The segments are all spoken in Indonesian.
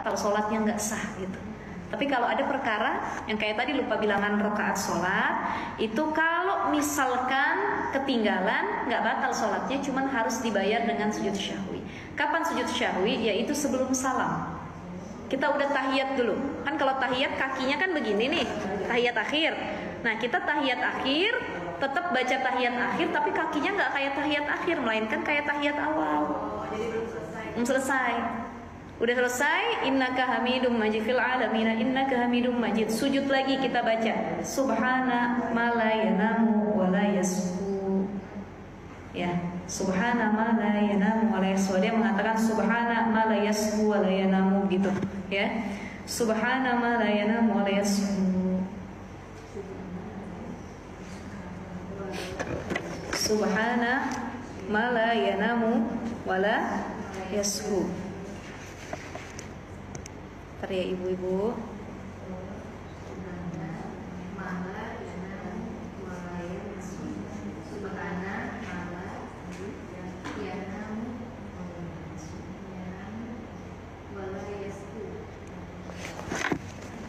batal, sholatnya nggak sah gitu. Tapi kalau ada perkara yang kayak tadi lupa bilangan rakaat sholat, itu kalau misalkan ketinggalan nggak batal sholatnya, cuman harus dibayar dengan sujud syahwi. Kapan sujud syahwi? Yaitu sebelum salam. Kita udah tahiyat dulu. Kan kalau tahiyat kakinya kan begini nih, tahiyat akhir. Nah kita tahiyat akhir, tetap baca tahiyat akhir, tapi kakinya nggak kayak tahiyat akhir, melainkan kayak tahiyat awal. Jadi belum selesai. Belum selesai. Udah selesai, innaka hamidum majid fil alamina, innaka hamidum majid. Sujud lagi kita baca subhana ma la yanamu wa la yasfu. Ya, subhana ma la yanamu wa la yasfu. Dia mengatakan subhana ma la yasfu wa la yanamu gitu, ya. Subhana ma la yanamu wa la yasfu. Subhana ma la yanamu wa la yasfu. Ntar ya ibu-ibu.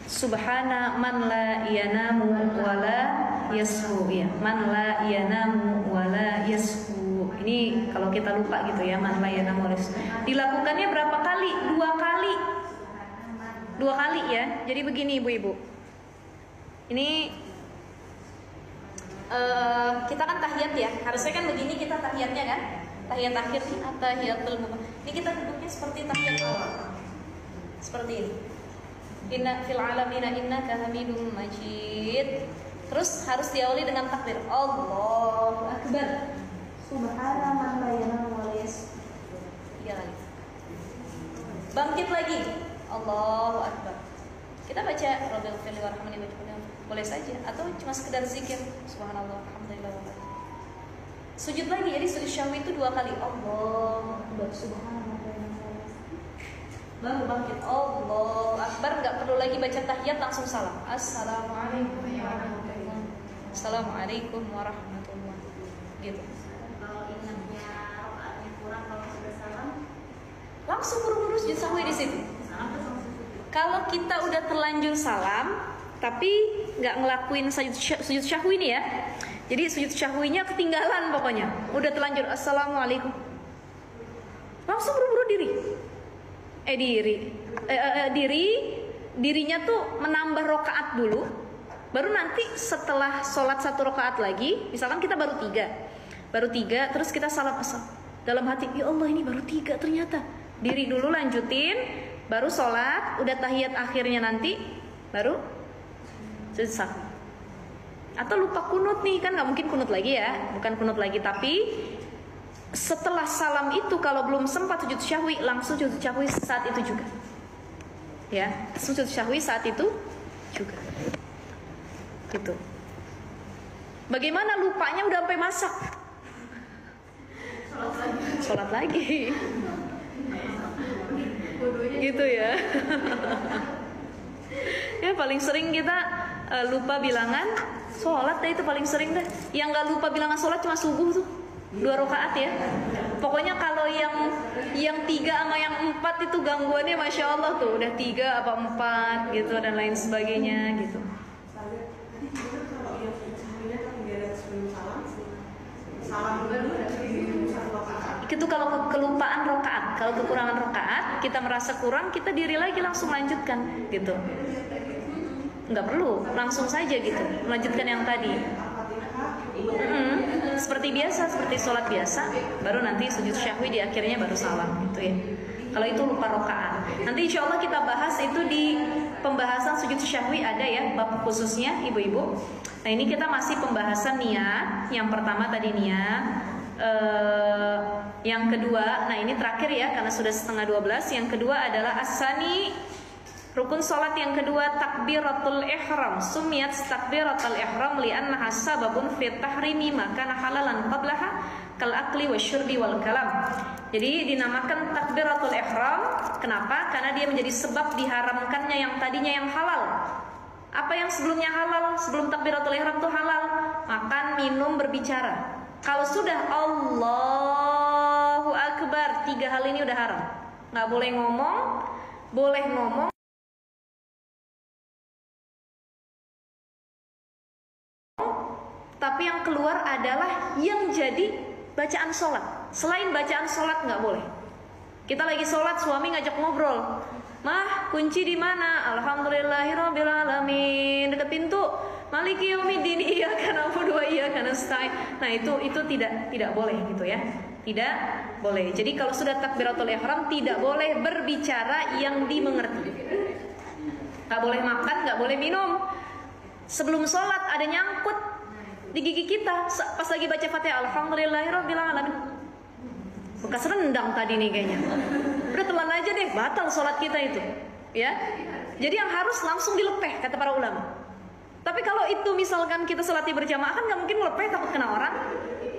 Subhana man la yanamu wala yasfu, ya, man la yanamu wala yasfu. Ini kalau kita lupa gitu ya, man la yanamu wala yasfu. Dilakukannya berapa kali? 2 kali. 2 kali ya. Jadi begini ibu-ibu. Ini kita kan tahiyat ya. Harusnya kan begini kita tahiyatnya kan? Tahiyat akhir nih, tahiyatul mubarak. Ini kita duduknya seperti tahiyat awal. Seperti ini. Inna fil alamina innaka hamidum majid. Terus harus diawali dengan takbir. Allahu akbar. Subhana man la yanamu wa la yasfu. 3 lagi. Bangkit lagi. Allahu akbar. Kita baca Rabbil firli warhamni waj'alni, boleh saja, atau cuma sekedar zikir subhanallah alhamdulillah wa sujud lagi. Jadi sujud syahwi itu 2 kali. Allahu akbar, subhanallah, baru bangkit. Allahu akbar. Nggak perlu lagi baca tahiyat, langsung salam. Assalamualaikum warahmatullahi wabarakatuh. Assalamualaikum warahmatullahi wabarakatuh. Gitu. Kalau ingatnya rakaatnya kurang, kalau sudah salam langsung buru-buru sujud syahwi di situ. Kalau kita udah terlanjur salam tapi nggak ngelakuin sujud syahwi ini ya, jadi sujud syahwinya ketinggalan pokoknya, udah terlanjur assalamualaikum, langsung buru-buru dirinya tuh menambah rokaat dulu, baru nanti setelah sholat 1 rokaat lagi, misalkan kita baru tiga, terus kita salam asal dalam hati, ya Allah ini baru 3 ternyata, diri dulu lanjutin. Baru sholat, udah tahiyat akhirnya nanti, baru sujud syahwi. Atau lupa kunut nih, kan nggak mungkin kunut lagi ya, bukan kunut lagi, tapi setelah salam itu kalau belum sempat sujud syahwi, langsung sujud syahwi saat itu juga. Ya, sujud syahwi saat itu juga. Gitu. Bagaimana lupanya udah sampai masak? Sholat lagi. Gitu ya. Ya paling sering kita lupa bilangan sholat deh, itu paling sering deh. Yang nggak lupa bilangan sholat cuma subuh tuh 2 rakaat ya. Pokoknya kalau yang 3 sama yang 4 itu gangguannya masya Allah tuh, udah 3 apa 4 gitu dan lain sebagainya gitu. Itu kalau kelupaan rokaat, kalau kekurangan rokaat, kita merasa kurang, kita diri lagi langsung lanjutkan gitu. Nggak perlu, langsung saja gitu, melanjutkan yang tadi. Seperti biasa, seperti sholat biasa, baru nanti sujud syahwi di akhirnya baru salam gitu ya. Kalau itu lupa rokaat, nanti insya Allah kita bahas itu di pembahasan sujud syahwi, ada ya bab khususnya ibu-ibu. Nah ini kita masih pembahasan niat. Yang pertama tadi niat, yang kedua, nah ini terakhir ya karena sudah 11:30. Yang kedua adalah asani, rukun sholat yang kedua takbiratul ihram. Sumiyat takbiratul ihram li'annaha sababun fi tahrimi ma kana halalan qablaha kal akli wasyurbi wal kalam. Jadi dinamakan takbiratul ihram. Kenapa? Karena dia menjadi sebab diharamkannya yang tadinya yang halal. Apa yang sebelumnya halal? Sebelum takbiratul ihram itu halal, makan, minum, berbicara. Kalau sudah Allahu Akbar, 3 hal ini udah haram. Nggak boleh ngomong, boleh ngomong, tapi yang keluar adalah yang jadi bacaan sholat. Selain bacaan sholat nggak boleh. Kita lagi sholat, suami ngajak ngobrol, "Mah, kunci di mana?" "Alhamdulillahirabbil alamin." Dekat pintu, "Maliki yaumiddin, iyyaka na'budu wa iyyaka nasta'in." Nah, itu tidak boleh gitu ya. Tidak boleh. Jadi kalau sudah takbiratul ihram tidak boleh berbicara yang dimengerti. Nggak boleh makan, nggak boleh minum. Sebelum sholat ada nyangkut di gigi kita pas lagi baca Fatihah, "Alhamdulillahirabbil alamin." Bekas rendang tadi nih kayaknya. Udah telan aja deh, batal sholat kita itu, ya. Jadi yang harus langsung dilepeh kata para ulama. Tapi kalau itu misalkan kita sholatnya berjamaah kan nggak mungkin melepeh, takut kena orang.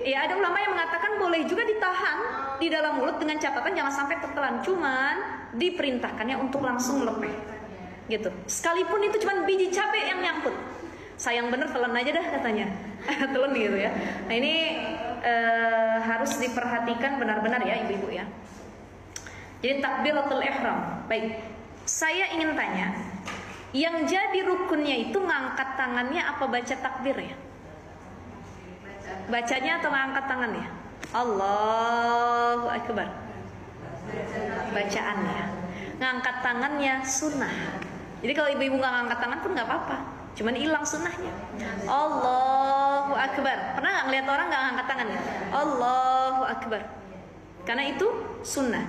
Ya ada ulama yang mengatakan boleh juga ditahan di dalam mulut dengan catatan jangan sampai tertelan. Cuman diperintahkannya untuk langsung melepeh, gitu. Sekalipun itu cuman biji cabai yang nyangkut, sayang bener telan aja dah katanya. Telan gitu ya. Nah ini harus diperhatikan benar-benar ya ibu-ibu ya. Jadi takbiratul ihram. Baik, saya ingin tanya, yang jadi rukunnya itu ngangkat tangannya apa baca takbir ya? Bacanya atau ngangkat tangannya? Allahu Akbar. Bacaannya. Ngangkat tangannya sunnah. Jadi kalau ibu-ibu nggak ngangkat tangan pun nggak apa-apa, cuman hilang sunnahnya. Allahu Akbar. Pernah nggak ngeliat orang nggak ngangkat tangannya? Allahu Akbar. Karena itu sunnah.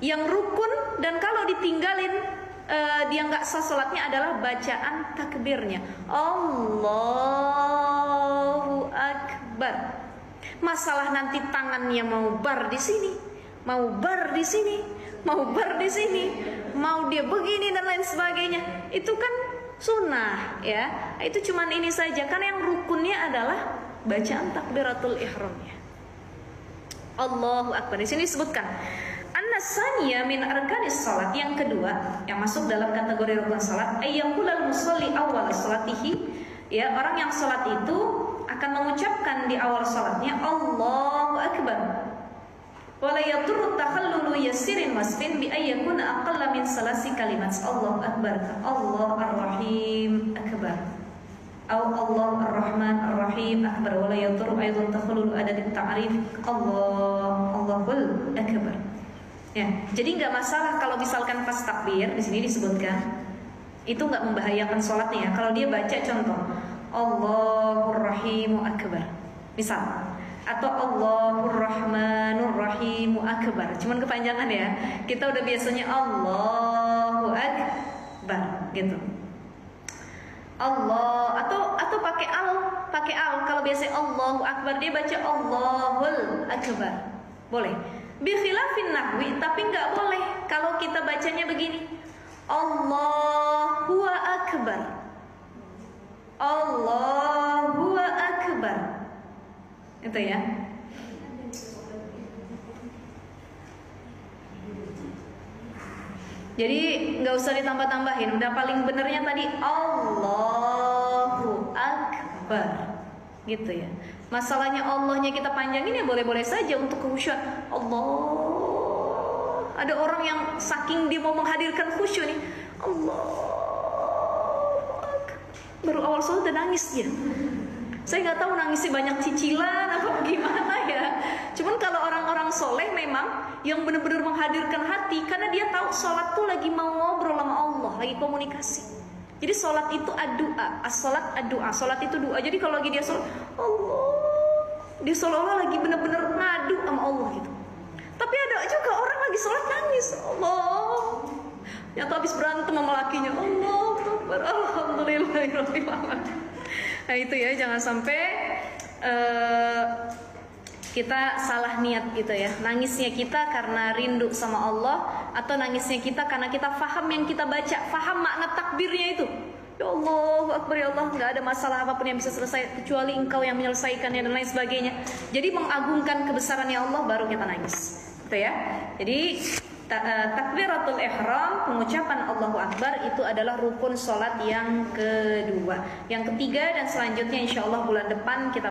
Yang rukun dan kalau ditinggalin dia nggak sah sholatnya adalah bacaan takbirnya. Allahu Akbar. Masalah nanti tangannya mau bar di sini, mau bar di sini, mau bar di sini, mau dia begini dan lain sebagainya, itu kan sunnah ya. Itu cuman ini saja. Karena yang rukunnya adalah bacaan takbiratul ihramnya. Allahu Akbar. Di sini disebutkan an-nasaniya min arkanis salat, yang kedua yang masuk dalam kategori rukun salat, ayyaqulal musalli awal salatihi, ya orang yang salat itu akan mengucapkan di awal salatnya Allahu Akbar. Wala yadur takhallulu yasirin wasfin bi ayyakuna aqalla min salasi kalimat. Allahu Akbar, Allah Ar-Rahim Akbar, atau Allah Ar-Rahman Ar-Rahim Akbar. Wala yadur aidan takhallulu adad at-ta'rif Allahul Akbar. Ya, jadi nggak masalah kalau misalkan pas takbir di sini disebutkan itu nggak membahayakan sholatnya ya. Kalau dia baca contoh Allahur Rahimu Akbar, misal, atau Allahur Rahmanur Rahimu Akbar, cuman kepanjangan ya. Kita udah biasanya Allahu Akbar gitu. Allah atau pakai al. Kalau biasanya Allahu Akbar dia baca Allahul Akbar, boleh. Bikhilafin nahwi, tapi nggak boleh kalau kita bacanya begini, Allahu Akbar, Allahu Akbar, itu ya. Jadi nggak usah ditambah-tambahin, udah paling benernya tadi Allahu Akbar, gitu ya. Masalahnya Allahnya kita panjangin ya boleh-boleh saja untuk khusyuk. Allah. Ada orang yang saking dia mau menghadirkan khusyuk nih, Allah. Baru awal sholat udah nangis dia. Saya nggak tahu nangisnya banyak cicilan apa gimana ya. Cuman kalau orang-orang soleh memang yang benar-benar menghadirkan hati, karena dia tahu sholat tuh lagi mau ngobrol sama Allah, lagi komunikasi. Jadi sholat itu ad-du'a, as-sholat ad-du'a, sholat itu doa. Jadi kalau lagi dia sholat, Allah, dia seolah-olah lagi benar-benar ngadu sama Allah gitu. Tapi ada juga orang lagi sholat nangis, Allah, yang tuh habis berantem sama lakinya, Allah Akbar, Alhamdulillahirabbil alamin. Nah itu ya, jangan sampai kita salah niat gitu ya. Nangisnya kita karena rindu sama Allah, atau nangisnya kita karena kita faham yang kita baca, faham makna takbirnya itu. Ya Allah Akbar, ya Allah, nggak ada masalah apapun yang bisa selesai kecuali Engkau yang menyelesaikannya dan lain sebagainya. Jadi mengagungkan kebesarannya Allah baru kita nangis, gitu ya. Jadi takbiratul ihram, pengucapan Allahu Akbar, itu adalah rukun sholat yang kedua. Yang ketiga dan selanjutnya insya Allah bulan depan kita